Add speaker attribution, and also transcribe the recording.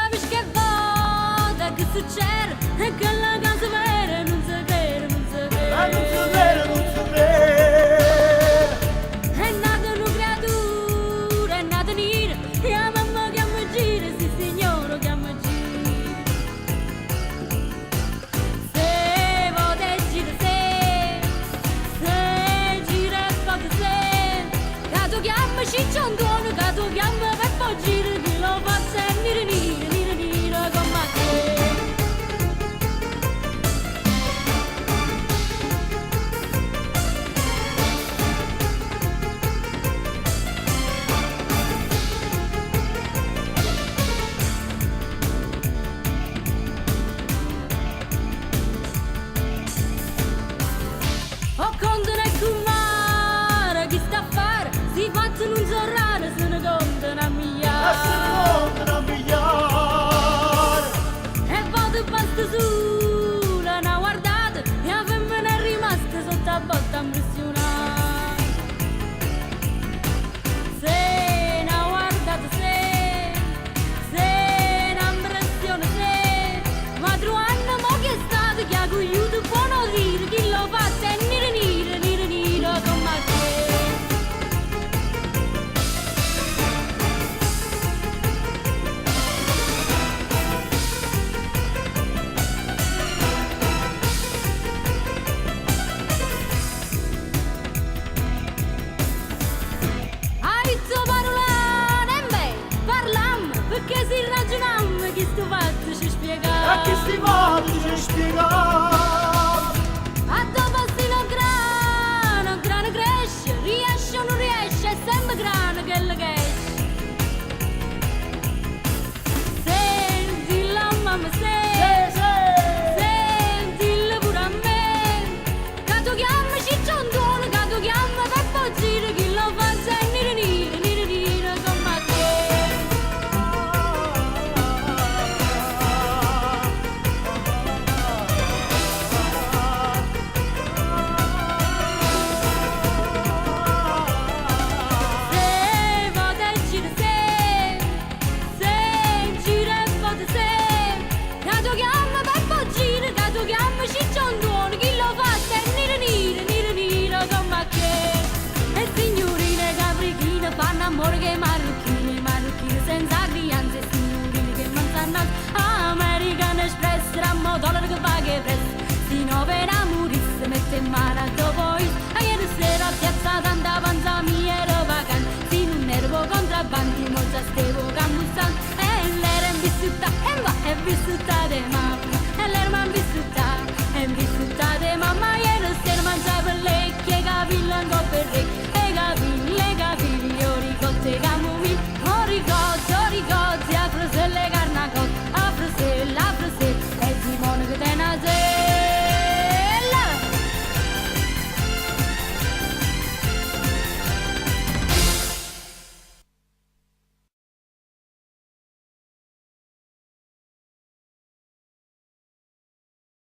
Speaker 1: capisci che vada, che succede, e che la casa vera non si vede, non si vede.
Speaker 2: Ma non si vede, non si vede.
Speaker 1: È nata una creatura, è nata nera, e la mamma che mi gira, sì signore che mi gira. Se vode gira, se gira e fa di se, che tu chiami cicciondone, che tu chiami per poi gira, che lo faccia nera nera, nera nera come te. O contano e comare, chi sta a fare, si facciano un zorrare, se ne contano a
Speaker 2: E se
Speaker 1: migliaia.
Speaker 2: ne contano a migliaia.
Speaker 1: E vado basta sola, una guardata, e la femmina è rimasta sotto a botta a impressionare. Se una guardata, se una impressione, se, ma Truanna mo che è stato che ha cogliuto buono dire, chi lo fa è nero nero, nero nero come te. Hai detto parolane, beh, parlam, perché si ragionam, che sto fatto ci
Speaker 2: E
Speaker 1: spiegare.
Speaker 2: che si va, ci spiegare.